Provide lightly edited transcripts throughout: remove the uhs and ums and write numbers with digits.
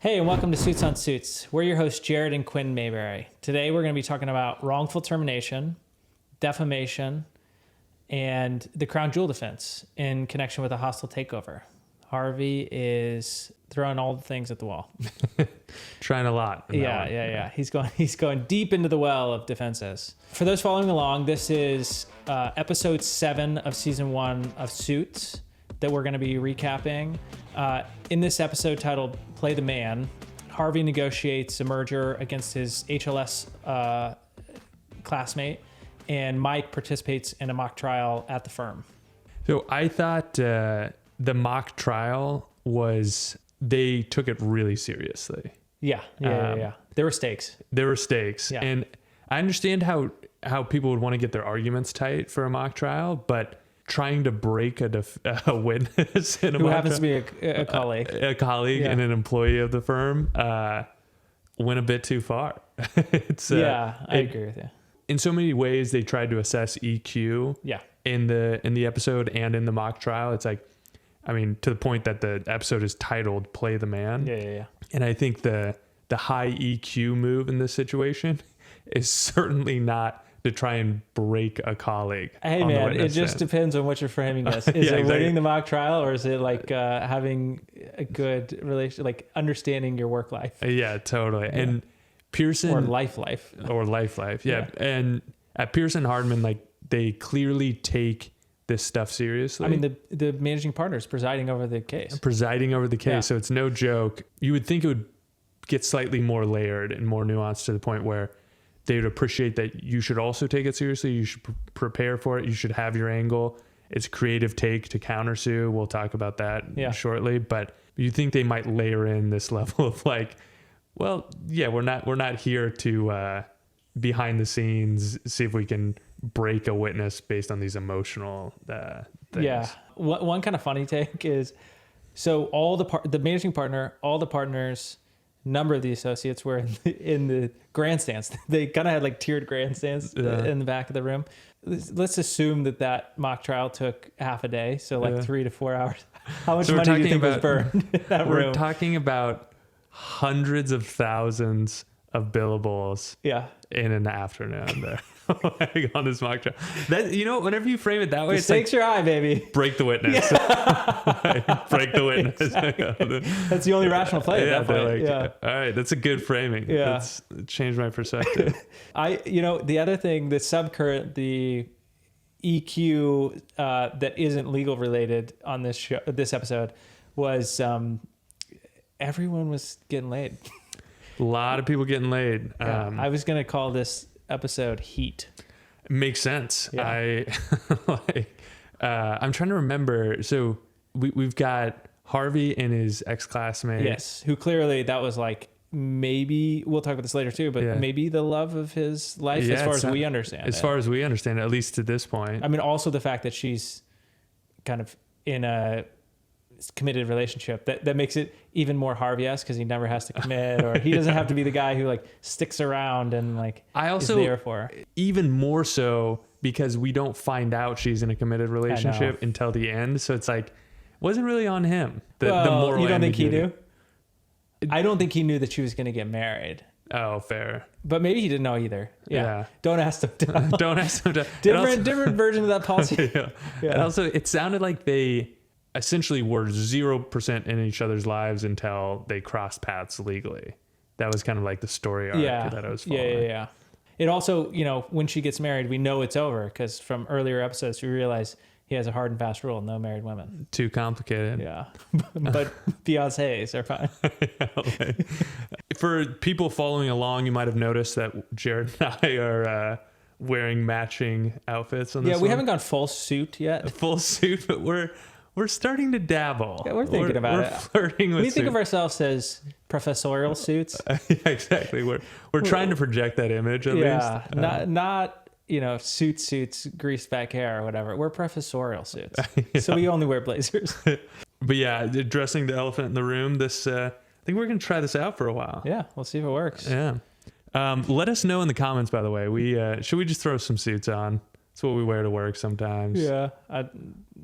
Hey, and welcome to Suits on Suits. We're your hosts, Jared and Quinn Mayberry. Today, we're going to be talking about wrongful termination, defamation, and the crown jewel defense in connection with a hostile takeover. Harvey is throwing all the things at the wall. Trying a lot. Yeah. He's going deep into the well of defenses. For those following along, this is episode 7 of season 1 of Suits that we're going to be recapping. In this episode titled Play the Man, Harvey negotiates a merger against his HLS classmate, and Mike participates in a mock trial at the firm. So I thought the mock trial they took it really seriously. Yeah. There were stakes. Yeah. And I understand how people would want to get their arguments tight for a mock trial, but trying to break a witness in a who mock happens trial, to be a colleague, and an employee of the firm went a bit too far. I agree with you. In so many ways, they tried to assess EQ. Yeah. In the episode and in the mock trial, it's like, I mean, to the point that the episode is titled "Play the Man." Yeah. And I think the high EQ move in this situation is certainly not to try and break a colleague. Hey man, it just depends on what you're framing this. Is it winning the mock trial, or is it like having a good relation, like understanding your work life? Yeah, totally. Yeah. And Pearson or life. Yeah. And at Pearson Hardman, like they clearly take this stuff seriously. I mean, the managing partner is presiding over the case. Yeah. So it's no joke. You would think it would get slightly more layered and more nuanced to the point where they would appreciate that you should also take it seriously. You should prepare for it. You should have your angle. It's a creative take to countersue. We'll talk about that shortly. But you think they might layer in this level of like, well, yeah, we're not here to behind the scenes see if we can break a witness based on these emotional things. Yeah. One kind of funny take is, so all the managing partner, all the partners, number of the associates were in the grandstands. They kind of had like tiered grandstands in the back of the room. Let's assume that mock trial took half a day, so like 3 to 4 hours. How much money do you think was burned in that room? We're talking about hundreds of thousands of billables in an afternoon there. On this mock trial. That, whenever you frame it that way, the stakes are high, baby. Break the witness. Break the witness. That's the only rational play at that point. All right, that's a good framing. Yeah. That's changed my perspective. The other thing, the subcurrent, the EQ that isn't legal related on this episode was everyone was getting laid. A lot of people getting laid. I was going to call this episode Heat. Makes sense. Yeah. I'm trying to remember. So we've got Harvey and his ex-classmate. Yes. Who clearly that was like, maybe we'll talk about this later too, but maybe the love of his life as far as we understand it. As far as we understand it, at least to this point. I mean, also the fact that she's kind of in a committed relationship that makes it even more Harvey-esque because he never has to commit, or he doesn't have to be the guy who like sticks around and like is there for her. Even more so because we don't find out she's in a committed relationship until the end, so it's like wasn't really on him. The moral you don't ambiguity. Think he knew? I don't think he knew that she was going to get married. Oh, fair. But maybe he didn't know either. Yeah. Don't ask him to. Don't ask him to. Different version of that policy. And also, it sounded like they essentially were 0% in each other's lives until they crossed paths legally. That was kind of like the story arc that I was following. Yeah. It also, when she gets married, we know it's over because from earlier episodes, we realize he has a hard and fast rule: no married women. Too complicated. Yeah. But fiancés are fine. For people following along, you might have noticed that Jared and I are wearing matching outfits on this we haven't gone full suit yet. Full suit, but we're starting to dabble. Yeah, we're thinking about it. We're flirting with We think of ourselves as professorial suits. Yeah, exactly. We're trying to project that image at least. Not suits, greased back hair or whatever. We're professorial suits. So we only wear blazers. But yeah, addressing the elephant in the room, this I think we're going to try this out for a while. Yeah, we'll see if it works. Yeah. Let us know in the comments, by the way. Should we just throw some suits on? That's It's what we wear to work sometimes. Yeah.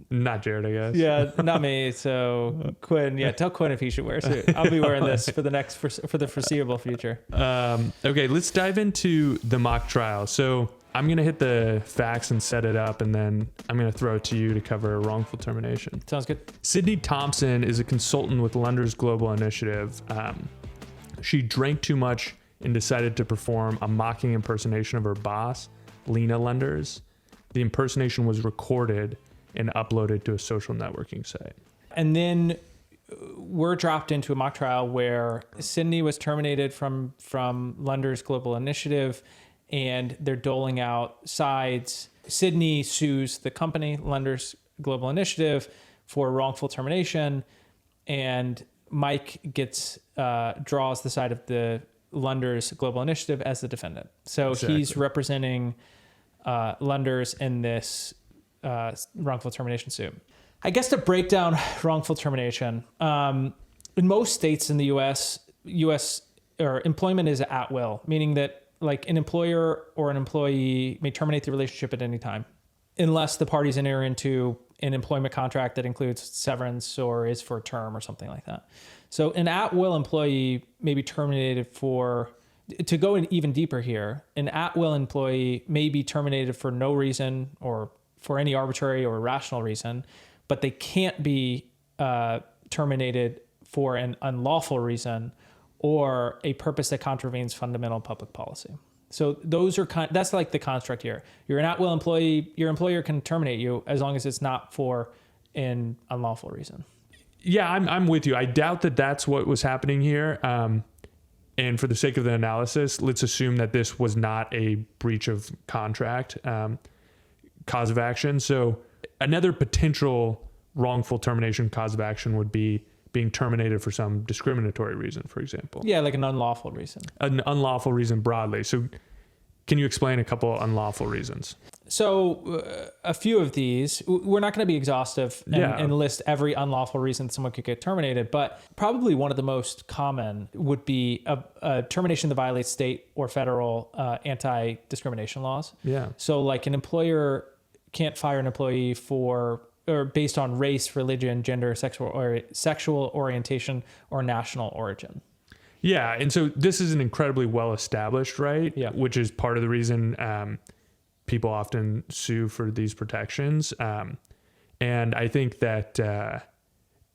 Not Jared, I guess. Yeah, not me. So Quinn, tell Quinn if he should wear a suit. I'll be wearing this for the foreseeable future. Okay, let's dive into the mock trial. So I'm going to hit the facts and set it up, and then I'm going to throw it to you to cover wrongful termination. Sounds good. Sydney Thompson is a consultant with Lunders Global Initiative. She drank too much and decided to perform a mocking impersonation of her boss, Lena Lunders. The impersonation was recorded and uploaded to a social networking site. And then we're dropped into a mock trial where Sydney was terminated from Lunders Global Initiative, and they're doling out sides. Sydney sues the company, Lunders Global Initiative, for wrongful termination, and Mike draws the side of the Lunders Global Initiative as the defendant. So he's representing Lunders in this wrongful termination suit. I guess to break down wrongful termination, in most states in the U.S. or employment is at will, meaning that like an employer or an employee may terminate the relationship at any time, unless the parties enter into an employment contract that includes severance or is for a term or something like that. So an at-will employee may be terminated to go in even deeper here, an at-will employee may be terminated for no reason or for any arbitrary or irrational reason, but they can't be terminated for an unlawful reason or a purpose that contravenes fundamental public policy. So those are that's like the construct here. You're an at-will employee. Your employer can terminate you as long as it's not for an unlawful reason. Yeah, I'm with you. I doubt that that's what was happening here. And for the sake of the analysis, let's assume that this was not a breach of contract cause of action. So another potential wrongful termination cause of action would be being terminated for some discriminatory reason, for example. Yeah, like an unlawful reason. An unlawful reason broadly. So can you explain a couple unlawful reasons? So a few of these, we're not going to be exhaustive and list every unlawful reason someone could get terminated, but probably one of the most common would be a termination that violates state or federal anti-discrimination laws. Yeah. So like an employer can't fire an employee or based on race, religion, gender, sexual orientation, or national origin. Yeah. And so this is an incredibly well-established right, yeah. which is part of the reason people often sue for these protections. And I think that,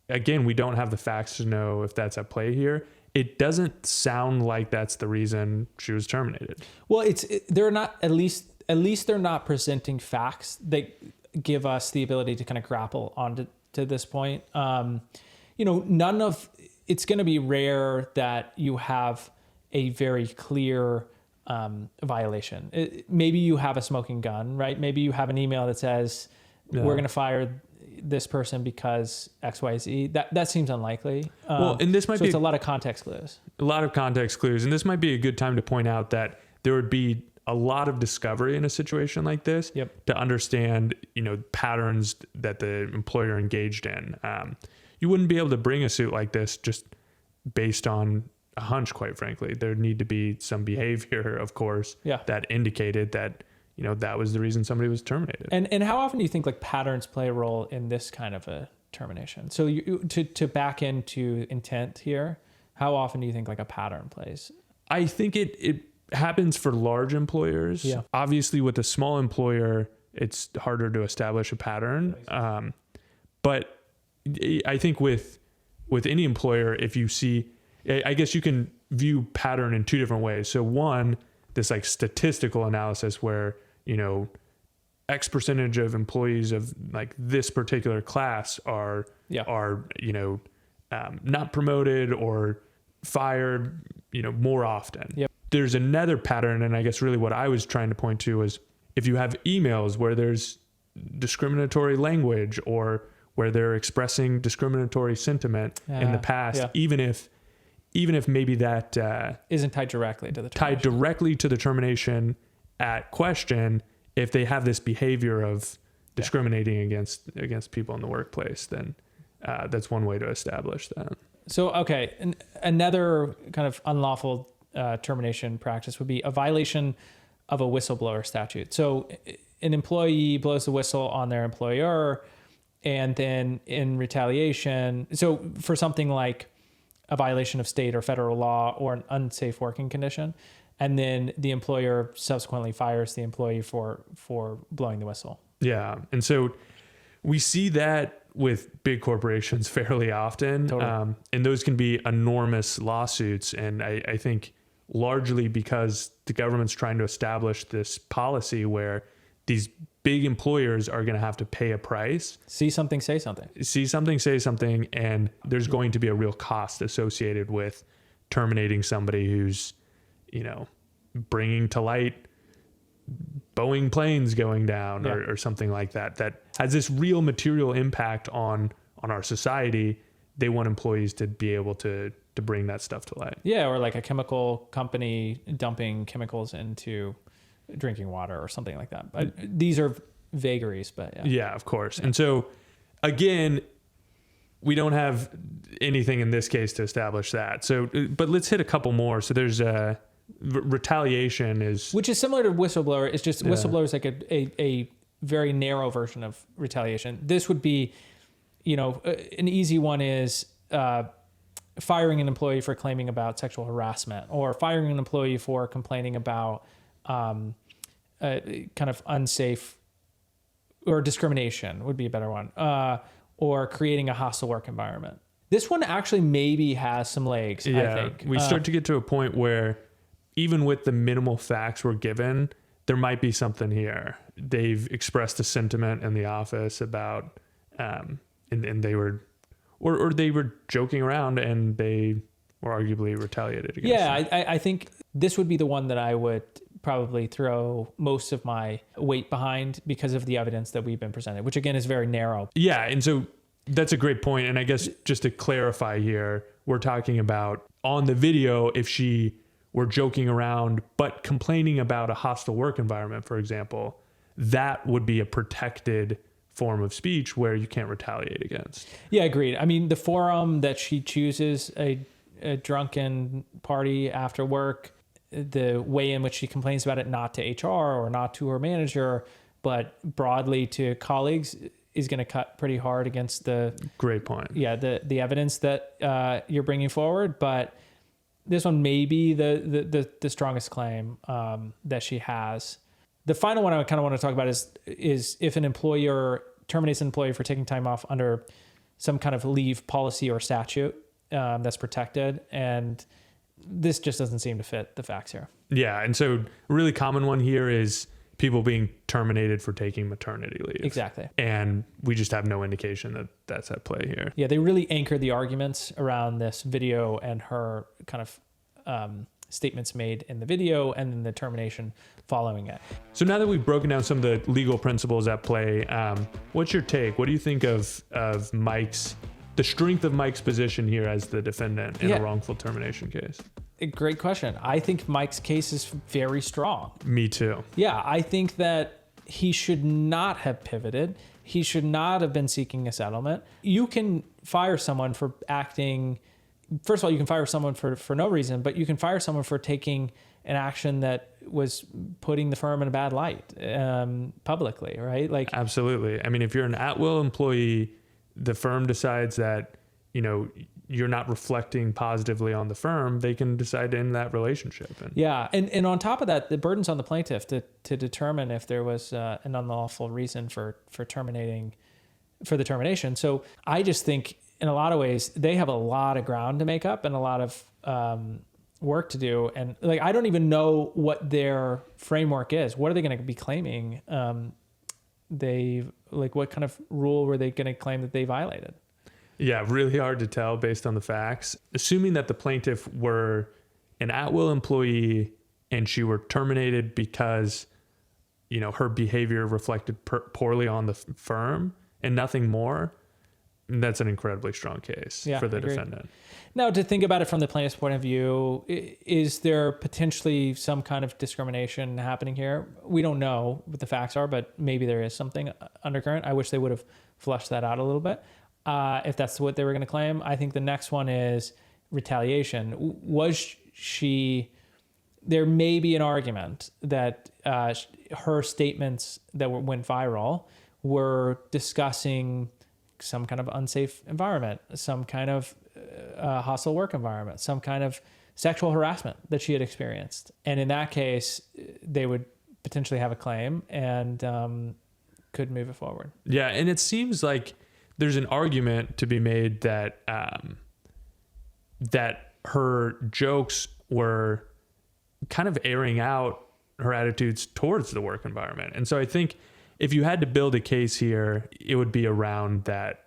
again, we don't have the facts to know if that's at play here. It doesn't sound like that's the reason she was terminated. Well, they're not, at least they're not presenting facts that give us the ability to kind of grapple on to this point. It's going to be rare that you have a very clear violation. Maybe you have a smoking gun, right? Maybe you have an email that says, we're going to fire this person because X, Y, Z. That seems unlikely. And this might be it's a lot of context clues. A lot of context clues. And this might be a good time to point out that there would be a lot of discovery in a situation like this to understand, patterns that the employer engaged in. You wouldn't be able to bring a suit like this just based on a hunch, quite frankly. There'd need to be some behavior, of course, that indicated that, that was the reason somebody was terminated. And how often do you think like patterns play a role in this kind of a termination? So to back into intent here, how often do you think like a pattern plays? I think it happens for large employers. Yeah. Obviously with a small employer, it's harder to establish a pattern. But I think with any employer, if you see, I guess you can view pattern in two different ways. So one, this like statistical analysis where, X percentage of employees of like this particular class are not promoted or fired, more often. Yep. There's another pattern. And I guess really what I was trying to point to is if you have emails where there's discriminatory language or where they're expressing discriminatory sentiment in the past, even if maybe that isn't tied directly to the termination at question, if they have this behavior of discriminating against people in the workplace, then that's one way to establish that. So, okay. Another kind of unlawful termination practice would be a violation of a whistleblower statute. So an employee blows the whistle on their employer, and then in retaliation, so for something like a violation of state or federal law or an unsafe working condition, and then the employer subsequently fires the employee for blowing the whistle. Yeah. And so we see that with big corporations fairly often. Totally. And those can be enormous lawsuits. And I think largely because the government's trying to establish this policy where these big employers are going to have to pay a price. See something, say something. See something, say something. And there's going to be a real cost associated with terminating somebody who's, bringing to light Boeing planes going down or something like that has this real material impact on our society. They want employees to be able to bring that stuff to light. Yeah, or like a chemical company dumping chemicals into drinking water or something like that. But these are vagaries, but yeah. Yeah, of course. Yeah. And so again, we don't have anything in this case to establish that. So, but let's hit a couple more. So there's retaliation which is similar to whistleblower. It's just whistleblower is like a very narrow version of retaliation. This would be, an easy one is firing an employee for claiming about sexual harassment, or firing an employee for complaining about kind of unsafe, or discrimination would be a better one, or creating a hostile work environment. This one actually maybe has some legs, I think. We start to get to a point where even with the minimal facts we're given, there might be something here. They've expressed a sentiment in the office about, and they were, or they were joking around and they were arguably retaliated against. Yeah, I think this would be the one that I would probably throw most of my weight behind because of the evidence that we've been presented, which again is very narrow. Yeah, and so that's a great point. And I guess just to clarify here, we're talking about on the video, if she were joking around, but complaining about a hostile work environment, for example, that would be a protected form of speech where you can't retaliate against. Yeah, agreed. I mean, the forum that she chooses, a drunken party after work, the way in which she complains about it, not to HR or not to her manager, but broadly to colleagues, is going to cut pretty hard against the... Great point. Yeah, the evidence that you're bringing forward, but this one may be the strongest claim that she has. The final one I kind of want to talk about is if an employer terminates an employee for taking time off under some kind of leave policy or statute that's protected, and this just doesn't seem to fit the facts here. Yeah, and so a really common one here is people being terminated for taking maternity leave. Exactly. And we just have no indication that that's at play here. Yeah, they really anchor the arguments around this video and her kind of statements made in the video and then the termination following it. So now that we've broken down some of the legal principles at play, what's your take? What do you think of the strength of Mike's position here as the defendant in a wrongful termination case? A great question. I think Mike's case is very strong. Me too. Yeah, I think that he should not have pivoted. He should not have been seeking a settlement. You can fire someone for acting... First of all, you can fire someone for no reason, but you can fire someone for taking an action that was putting the firm in a bad light publicly, right? Like, absolutely. I mean, if you're an at-will employee, the firm decides that, you're not reflecting positively on the firm, they can decide to end that relationship. And on top of that, the burden's on the plaintiff to determine if there was an unlawful reason for the termination. So I just think in a lot of ways, they have a lot of ground to make up and a lot of work to do. And like, I don't even know what their framework is. What are they going to be claiming? What kind of rule were they going to claim that they violated? Yeah, really hard to tell based on the facts. Assuming that the plaintiff were an at-will employee and she were terminated because, her behavior reflected poorly on the firm and nothing more, that's an incredibly strong case for the defendant. Now, to think about it from the plaintiff's point of view, is there potentially some kind of discrimination happening here? We don't know what the facts are, but maybe there is something undercurrent. I wish they would have flushed that out a little bit. If that's what they were going to claim. I think the next one is retaliation. Was she there may be an argument that her statements that went viral were discussing some kind of unsafe environment, some kind of hostile work environment, some kind of sexual harassment that she had experienced. And in that case, they would potentially have a claim and could move it forward. Yeah, and it seems like there's an argument to be made that that her jokes were kind of airing out her attitudes towards the work environment. And so I think if you had to build a case here, it would be around that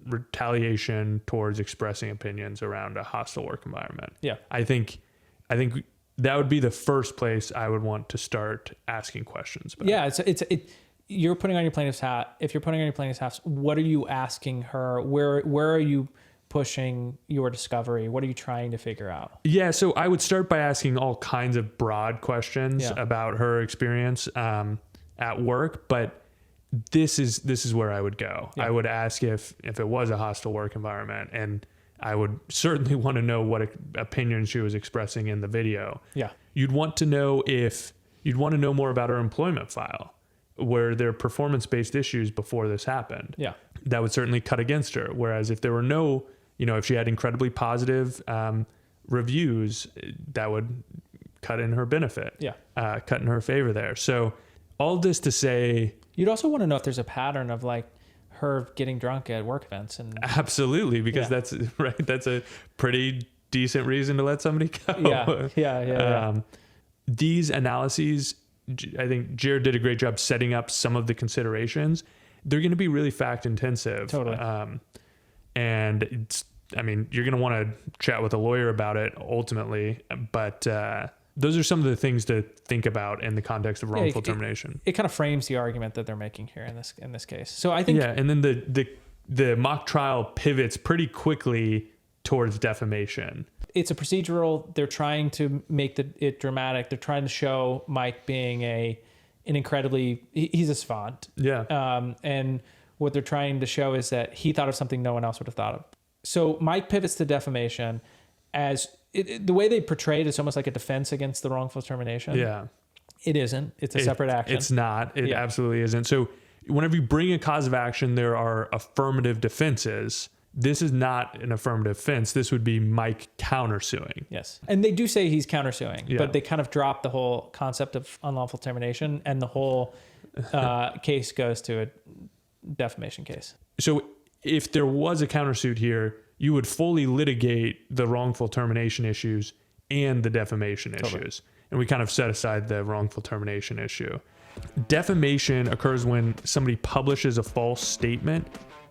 retaliation towards expressing opinions around a hostile work environment. Yeah. I think that would be the first place I would want to start asking questions about. Yeah, you're putting on your plaintiff's hat. If you're putting on your plaintiff's hat, what are you asking her? Where are you pushing your discovery? What are you trying to figure out? Yeah, so I would start by asking all kinds of broad questions about her experience at work, but this is where I would go. Yeah. I would ask if it was a hostile work environment, and I would certainly want to know what opinion she was expressing in the video. Yeah. You'd want to know more about her employment file. Were there performance-based issues before this happened? Yeah. That would certainly cut against her. Whereas if there were no, if she had incredibly positive reviews, that would cut in her benefit. Yeah. Cut in her favor there. So all this to say, you'd also want to know if there's a pattern of like her getting drunk at work events. And absolutely, because that's right. That's a pretty decent reason to let somebody go. Yeah. These analyses, I think Jared did a great job setting up some of the considerations. They're going to be really fact intensive. Totally. And you're going to want to chat with a lawyer about it ultimately, but those are some of the things to think about in the context of wrongful termination. It kind of frames the argument that they're making here in this case. So I think, and then the mock trial pivots pretty quickly towards defamation. It's a procedural. They're trying to make it dramatic. They're trying to show Mike being he's a savant. Yeah. And what they're trying to show is that he thought of something no one else would have thought of. So Mike pivots to defamation as the way they portray it is almost like a defense against the wrongful termination. Yeah. It isn't. It's a separate action. It's not. It absolutely isn't. So whenever you bring a cause of action, there are affirmative defenses. This is not an affirmative defense. This would be Mike countersuing. Yes. And they do say he's countersuing, but they kind of drop the whole concept of unlawful termination, and the whole case goes to a defamation case. So if there was a countersuit here, you would fully litigate the wrongful termination issues and the defamation issues. And we kind of set aside the wrongful termination issue. Defamation occurs when somebody publishes a false statement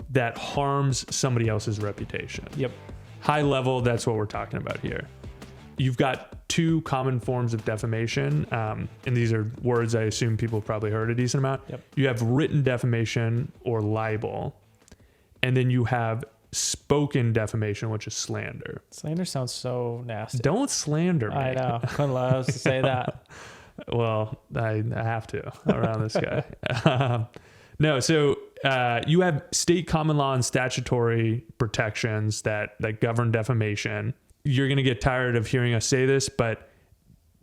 that harms somebody else's reputation. Yep. High level, that's what we're talking about here. You've got two common forms of defamation, and these are words I assume people have probably heard a decent amount. Yep. You have written defamation or libel, and then you have spoken defamation, which is slander. Slander sounds so nasty. Don't slander me. I know. Quinn loves to say that. Well, I have to around this guy. No, so you have state common law and statutory protections that govern defamation. You're going to get tired of hearing us say this, but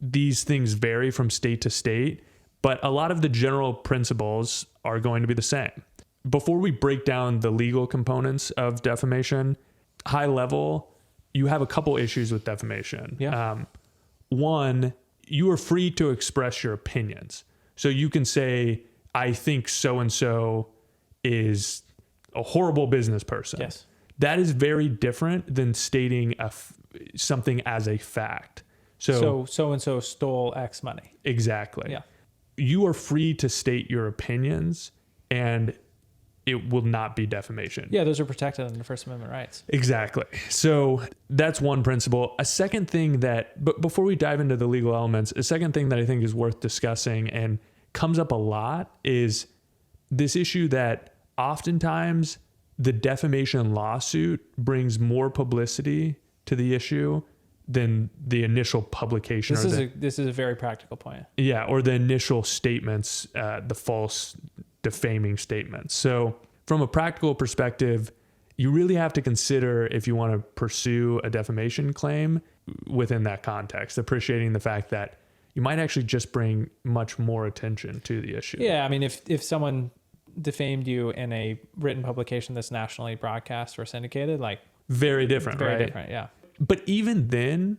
these things vary from state to state. But a lot of the general principles are going to be the same. Before we break down the legal components of defamation, high level, you have a couple issues with defamation. Yeah. One, you are free to express your opinions. So you can say, I think so-and-so is a horrible business person. Yes. That is very different than stating something as a fact. So-and-so stole X money. Exactly. Yeah. You are free to state your opinions, and it will not be defamation. Yeah, those are protected under First Amendment rights. Exactly. So that's one principle. A second thing but before we dive into the legal elements, a second thing that I think is worth discussing and comes up a lot is this issue that oftentimes the defamation lawsuit brings more publicity to the issue than the initial publication. This is a very practical point. Yeah, or the initial statements, the false defaming statements. So from a practical perspective, you really have to consider if you want to pursue a defamation claim, within that context, appreciating the fact that you might actually just bring much more attention to the issue. Yeah. I mean, if someone defamed you in a written publication that's nationally broadcast or syndicated, like very different, very right? different. Yeah. But even then,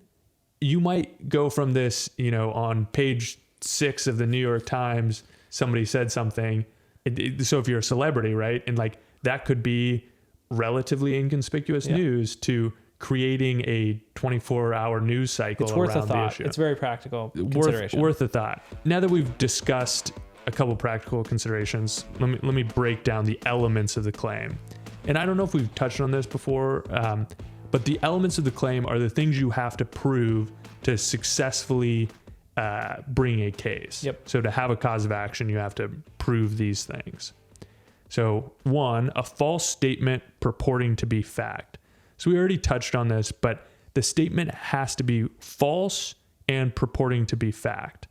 you might go from this, on page 6 of the New York Times, somebody said something. So if you're a celebrity, right? And like that could be relatively inconspicuous news to creating a 24-hour news cycle It's worth around a thought. the issue. It's very practical consideration. Worth a thought. Now that we've discussed a couple practical considerations, let me break down the elements of the claim. And I don't know if we've touched on this before, but the elements of the claim are the things you have to prove to successfully bring a case. Yep. So to have a cause of action, you have to prove these things. So 1, a false statement purporting to be fact. So we already touched on this, but the statement has to be false and purporting to be fact.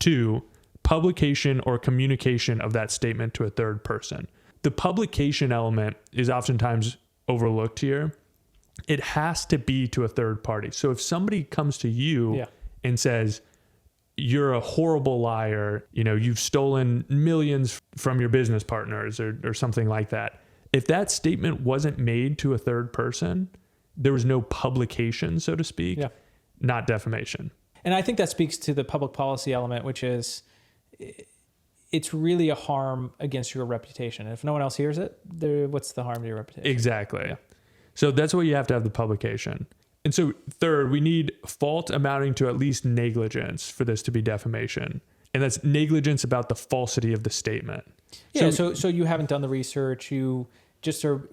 2, publication or communication of that statement to a third person. The publication element is oftentimes overlooked here. It has to be to a third party. So if somebody comes to you and says, you're a horrible liar, you've stolen millions from your business partners or something like that. If that statement wasn't made to a third person, there was no publication, so to speak, not defamation. And I think that speaks to the public policy element, which is it's really a harm against your reputation. If no one else hears it, what's the harm to your reputation? Exactly. Yeah. So that's why you have to have the publication. And so third, we need fault amounting to at least negligence for this to be defamation. And that's negligence about the falsity of the statement. Yeah, so you haven't done the research. You just are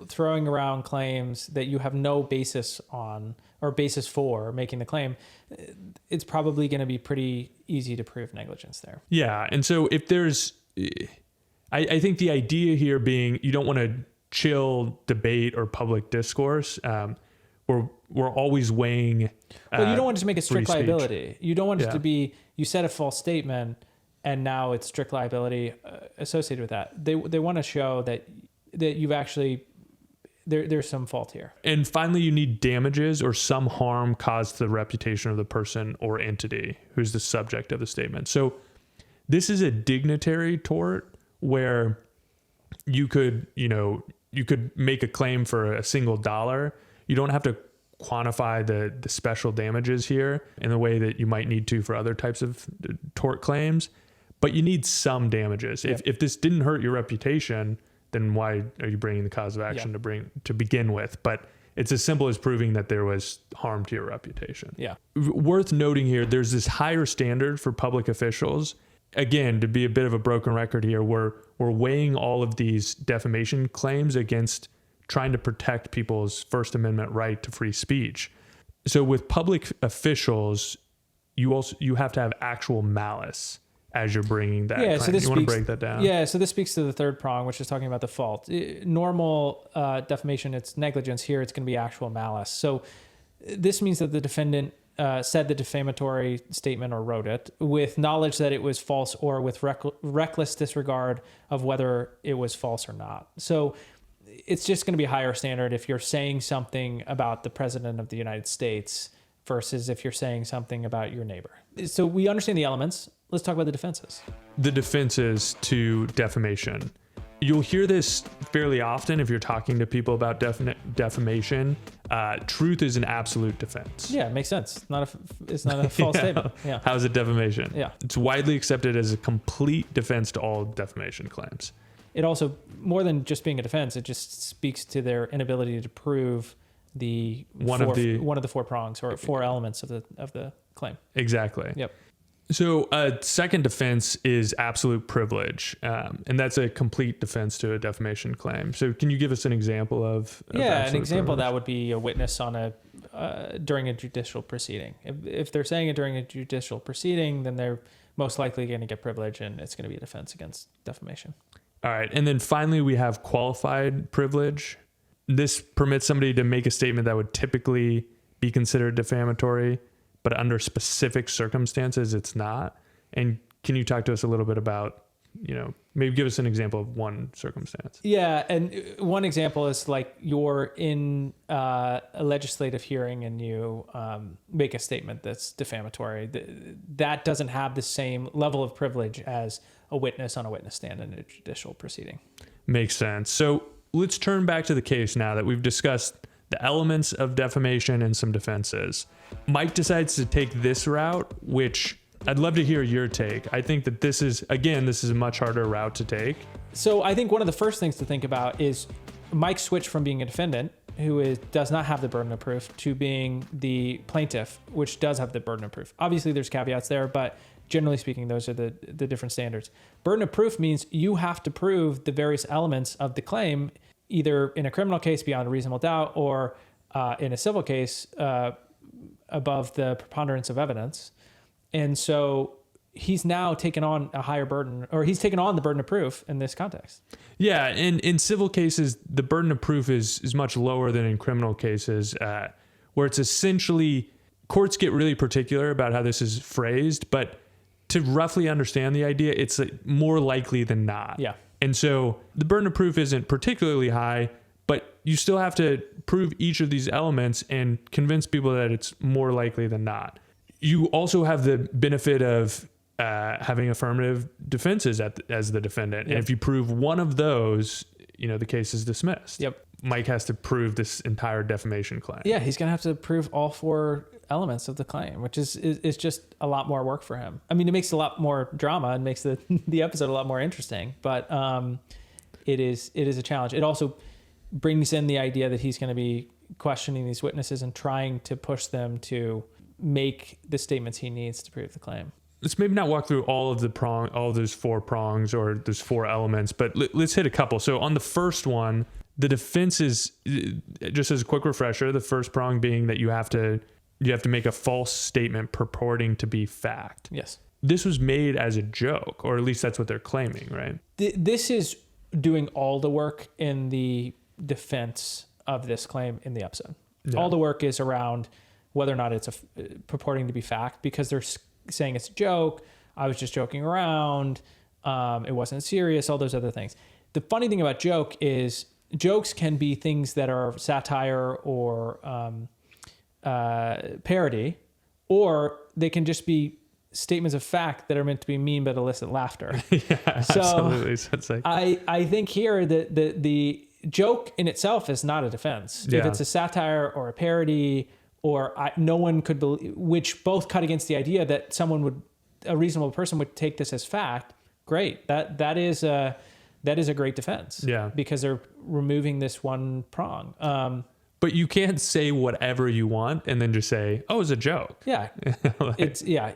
throwing around claims that you have no basis on or basis for making the claim. It's probably going to be pretty easy to prove negligence there. Yeah. And so if there's, I think the idea here being you don't want to chill debate or public discourse. We're always weighing. Well, you don't want it to make it strict liability. You don't want it Yeah. to be, you said a false statement and now it's strict liability associated with that. They want to show that you've actually, there's some fault here. And finally, you need damages or some harm caused to the reputation of the person or entity who's the subject of the statement. So this is a dignitary tort where you could make a claim for a single dollar. You don't have to quantify the special damages here in the way that you might need to for other types of tort claims, but you need some damages. Yep. If this didn't hurt your reputation, then why are you bringing the cause of action to begin with? But it's as simple as proving that there was harm to your reputation. Yeah. Worth noting here, there's this higher standard for public officials. Again, to be a bit of a broken record here, we're weighing all of these defamation claims against trying to protect people's First Amendment right to free speech. So with public officials, you have to have actual malice as you're bringing that claim. So this you want to break that down? Yeah, so this speaks to the third prong, which is talking about the fault. Normal defamation, it's negligence. Here, it's going to be actual malice. So this means that the defendant said the defamatory statement or wrote it with knowledge that it was false or with reckless disregard of whether it was false or not. So it's just going to be a higher standard if you're saying something about the president of the United States versus if you're saying something about your neighbor. So we understand the elements. Let's talk about the defenses. The defenses to defamation. You'll hear this fairly often if you're talking to people about defamation. Truth is an absolute defense. Yeah, it makes sense. It's not a false statement. Yeah. How's it defamation? Yeah. It's widely accepted as a complete defense to all defamation claims. It also, more than just being a defense, it just speaks to their inability to prove one of the four prongs or four elements of the claim. Exactly. Yep. So a second defense is absolute privilege, and that's a complete defense to a defamation claim. So can you give us an example of an example privilege? That would be a witness on during a judicial proceeding. If they're saying it during a judicial proceeding, then they're most likely going to get privilege, and it's going to be a defense against defamation. All right. And then finally, we have qualified privilege. This permits somebody to make a statement that would typically be considered defamatory, but under specific circumstances, it's not. And can you talk to us a little bit about, Maybe give us an example of one circumstance. Yeah, and one example is like you're in a legislative hearing and you make a statement that's defamatory. That doesn't have the same level of privilege as a witness on a witness stand in a judicial proceeding. Makes sense. So let's turn back to the case now that we've discussed the elements of defamation and some defenses. Mike decides to take this route, which I'd love to hear your take. I think that this is a much harder route to take. So I think one of the first things to think about is Mike switched from being a defendant, who does not have the burden of proof, to being the plaintiff, which does have the burden of proof. Obviously, there's caveats there, but generally speaking, those are the different standards. Burden of proof means you have to prove the various elements of the claim, either in a criminal case beyond a reasonable doubt or in a civil case above the preponderance of evidence. And so he's now taken on a higher burden, or he's taken on the burden of proof in this context. Yeah, in civil cases, the burden of proof is much lower than in criminal cases, where it's essentially, courts get really particular about how this is phrased, but to roughly understand the idea, it's more likely than not. Yeah. And so the burden of proof isn't particularly high, but you still have to prove each of these elements and convince people that it's more likely than not. You also have the benefit of having affirmative defenses as the defendant. Yep. And if you prove one of those, the case is dismissed. Yep. Mike has to prove this entire defamation claim. Yeah, he's going to have to prove all 4 elements of the claim, which is just a lot more work for him. I mean, it makes a lot more drama and makes the episode a lot more interesting, but it is a challenge. It also brings in the idea that he's going to be questioning these witnesses and trying to push them to make the statements he needs to prove the claim. Let's maybe not walk through all of those 4 prongs or those 4 elements, but let's hit a couple. So on the first one, the defense is, just as a quick refresher, the first prong being that you have to make a false statement purporting to be fact. Yes. This was made as a joke, or at least that's what they're claiming, right? This is doing all the work in the defense of this claim in the episode. Yeah. All the work is around whether or not it's purporting to be fact, because they're saying it's a joke. I was just joking around. It wasn't serious, all those other things. The funny thing about joke is jokes can be things that are satire or parody, or they can just be statements of fact that are meant to be mean but elicit laughter. Yeah, absolutely. So it's like, I think here that the joke in itself is not a defense. Yeah. If it's a satire or a parody, or no one could believe, which both cut against the idea that a reasonable person would take this as fact. Great. That is a great defense. Yeah. Because they're removing this one prong. But you can't say whatever you want and then just say, "Oh, it's a joke." Yeah.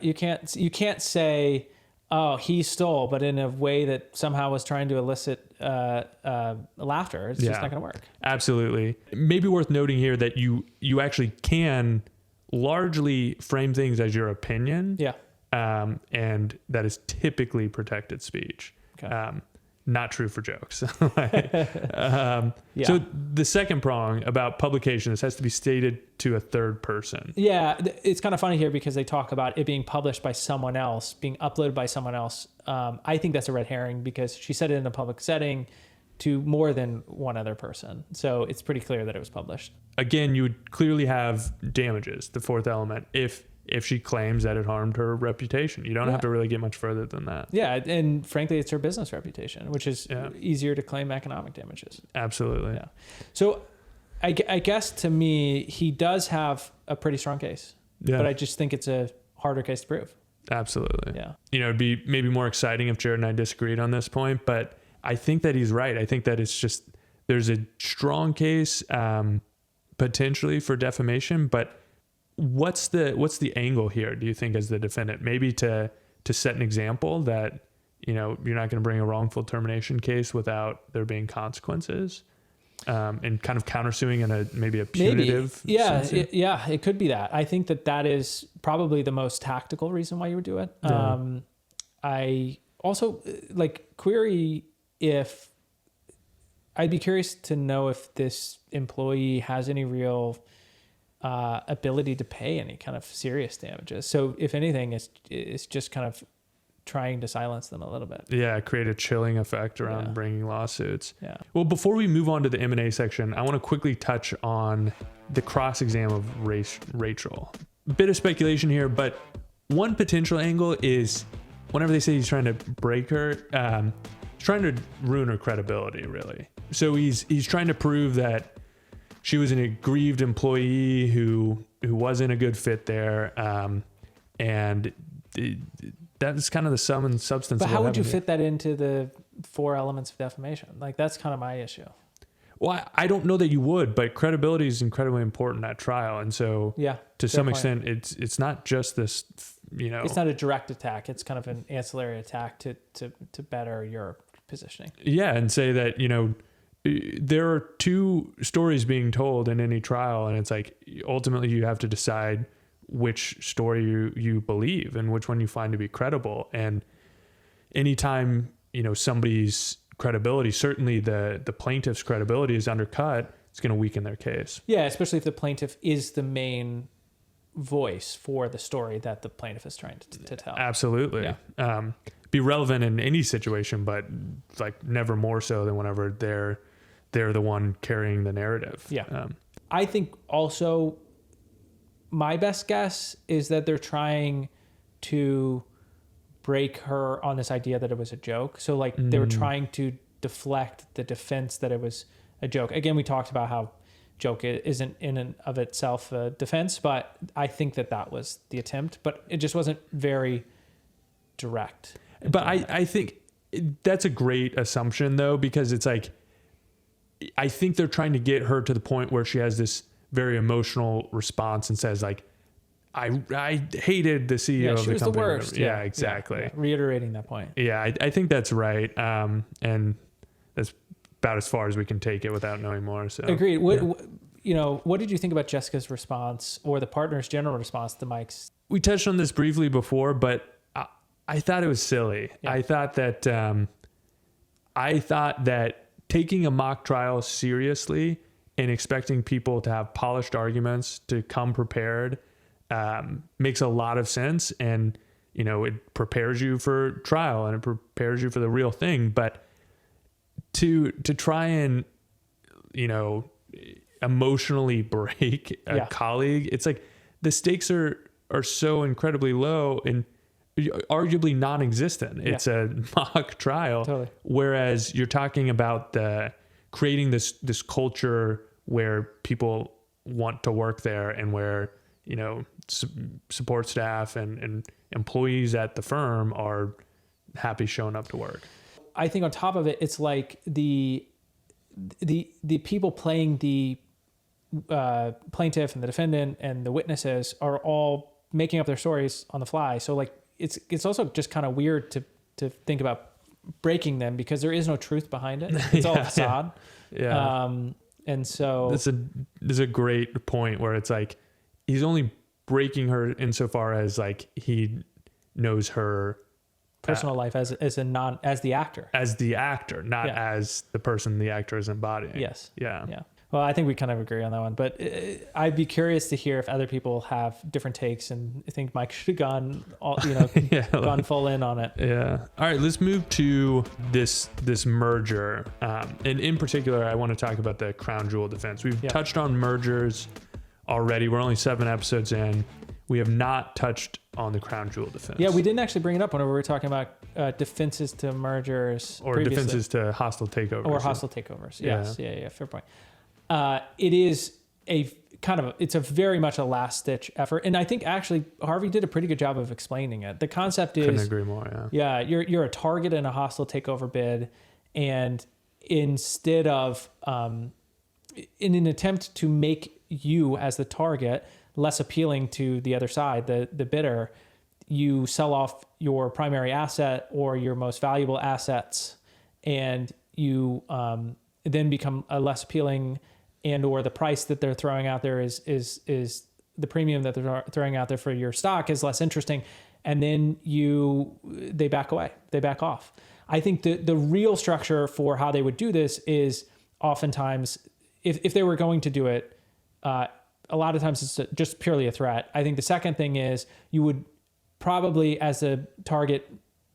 You can't say, "Oh, he stole," but in a way that somehow was trying to elicit laughter. It's just not going to work. Absolutely. Maybe worth noting here that you actually can largely frame things as your opinion. Yeah. And that is typically protected speech. Okay. Not true for jokes. So the second prong about publication, this has to be stated to a third person. Yeah, it's kind of funny here because they talk about it being published by someone else, being uploaded by someone else. I think that's a red herring because she said it in a public setting to more than one other person. So it's pretty clear that it was published. Again, you would clearly have damages, the 4th element, if she claims that it harmed her reputation. You don't have to really get much further than that. Yeah, and frankly, it's her business reputation, which is easier to claim economic damages. Absolutely. Yeah. So I guess to me, he does have a pretty strong case, but I just think it's a harder case to prove. Absolutely. Yeah. It'd be maybe more exciting if Jared and I disagreed on this point, but I think that he's right. I think that it's just, there's a strong case potentially for defamation, but what's the angle here, do you think, as the defendant? Maybe to set an example that, you're not going to bring a wrongful termination case without there being consequences, and kind of countersuing in maybe a punitive sense. It could be that. I think that is probably the most tactical reason why you would do it. Yeah. I also query if I'd be curious to know if this employee has any real ability to pay any kind of serious damages. So if anything, it's just kind of trying to silence them a little bit. Yeah, create a chilling effect around bringing lawsuits. Yeah. Well, before we move on to the M&A section, I want to quickly touch on the cross-exam of Rachel. Bit of speculation here, but one potential angle is whenever they say he's trying to break her, he's trying to ruin her credibility, really. So he's trying to prove that she was an aggrieved employee who wasn't a good fit there, and that's kind of the sum and substance. But of how what would you happened fit that into the 4 elements of defamation? Like, that's kind of my issue. Well, I don't know that you would, but credibility is incredibly important at trial, and so to some extent, it's not just this. It's not a direct attack. It's kind of an ancillary attack to better your positioning. Yeah, and say that there are 2 stories being told in any trial, and it's like ultimately you have to decide which story you believe and which one you find to be credible. And anytime somebody's credibility, certainly the plaintiff's credibility, is undercut, it's going to weaken their case. Yeah, especially if the plaintiff is the main voice for the story that the plaintiff is trying to tell. Absolutely. Yeah. Be relevant in any situation, but like never more so than whenever they're the one carrying the narrative. Yeah. I think also my best guess is that they're trying to break her on this idea that it was a joke. So like they were trying to deflect the defense that it was a joke. Again, we talked about how joke isn't in and of itself a defense, but I think that was the attempt, but it just wasn't very direct. But I think that's a great assumption though, because it's like, I think they're trying to get her to the point where she has this very emotional response and says like, I hated the CEO of the company. She was the worst. Yeah, exactly. Yeah. Reiterating that point. Yeah, I think that's right. And that's about as far as we can take it without knowing more. So agreed. What did you think about Jessica's response or the partner's general response to Mike's? We touched on this briefly before, but I thought it was silly. Yeah. I thought that taking a mock trial seriously and expecting people to have polished arguments to come prepared makes a lot of sense. And, it prepares you for trial and it prepares you for the real thing. But to try and, emotionally break a colleague, it's like the stakes are so incredibly low and arguably non-existent. It's a mock trial. Totally. Whereas you're talking about creating this culture where people want to work there and where, support staff and employees at the firm are happy showing up to work. I think on top of it, it's like the people playing the plaintiff and the defendant and the witnesses are all making up their stories on the fly. So like it's also just kind of weird to think about breaking them because there is no truth behind it. It's all facade. Yeah. And so there's a great point where it's like he's only breaking her insofar as like he knows her personal life as the actor, not as the person the actor is embodying. Yes. Yeah. Yeah. Well, I think we kind of agree on that one, but I'd be curious to hear if other people have different takes and think Mike should have gone, gone full in on it. Yeah. All right, let's move to this merger. And in particular, I want to talk about the crown jewel defense. We've touched on mergers already. We're only 7 episodes in. We have not touched on the crown jewel defense. Yeah, we didn't actually bring it up whenever we were talking about defenses to mergers or previously. Defenses to hostile takeovers. Or hostile takeovers. Yes. Yeah. Fair point. It is it's a very much a last ditch effort. And I think actually Harvey did a pretty good job of explaining it. The concept is, couldn't agree more. Yeah. You're a target in a hostile takeover bid. And instead of, in an attempt to make you as the target less appealing to the other side, the bidder, you sell off your primary asset or your most valuable assets, and you then become a less appealing, and or the price that they're throwing out there is the premium that they're throwing out there for your stock is less interesting, and then they back away, they back off. I think the real structure for how they would do this is oftentimes if they were going to do it, a lot of times it's just purely a threat. I think the second thing is you would probably, as a target,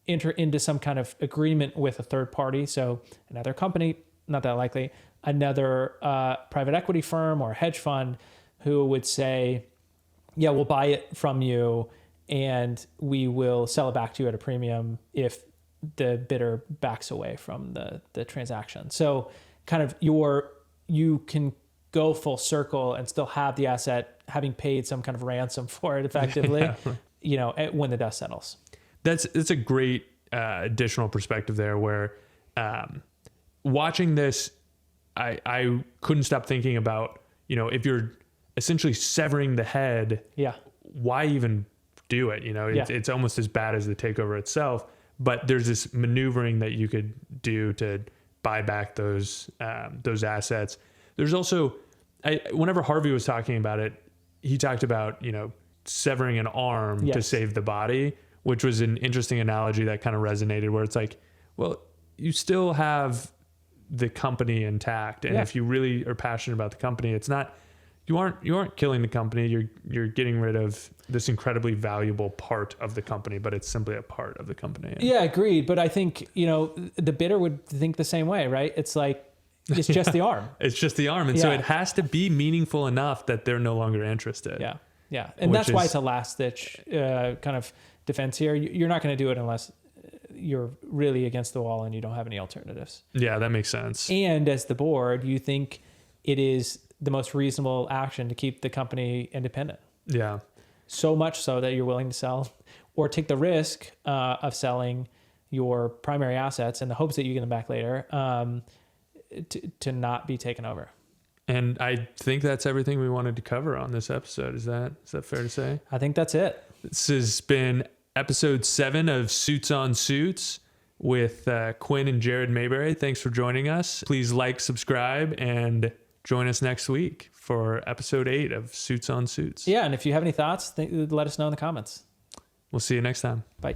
enter into some kind of agreement with a third party. So another company, not that likely, another private equity firm or hedge fund who would say, yeah, we'll buy it from you and we will sell it back to you at a premium if the bidder backs away from the transaction. So kind of you can go full circle and still have the asset having paid some kind of ransom for it effectively, when the dust settles. It's a great additional perspective there where watching this, I couldn't stop thinking about, if you're essentially severing the head, why even do it? It's almost as bad as the takeover itself, but there's this maneuvering that you could do to buy back those assets. There's also, whenever Harvey was talking about it, he talked about, severing an arm to save the body, which was an interesting analogy that kind of resonated, where it's like, well, you still have the company intact. And if you really are passionate about the company, it's not, you aren't killing the company. You're getting rid of this incredibly valuable part of the company, but it's simply a part of the company. Yeah, agreed. But I think, the bidder would think the same way, right? It's like, it's just the arm. It's just the arm. And so it has to be meaningful enough that they're no longer interested. Yeah. Yeah. And that's why it's a last ditch kind of defense here. You're not going to do it unless you're really against the wall and you don't have any alternatives. Yeah, that makes sense. And as the board, you think it is the most reasonable action to keep the company independent. Yeah. So much so that you're willing to sell or take the risk of selling your primary assets in the hopes that you get them back later to not be taken over. And I think that's everything we wanted to cover on this episode. Is that fair to say? I think that's it. This has been episode 7 of Suits on Suits with Quinn and Jared Mayberry. Thanks for joining us. Please like, subscribe, and join us next week for episode 8 of Suits on Suits. Yeah, and if you have any thoughts, let us know in the comments. We'll see you next time. Bye.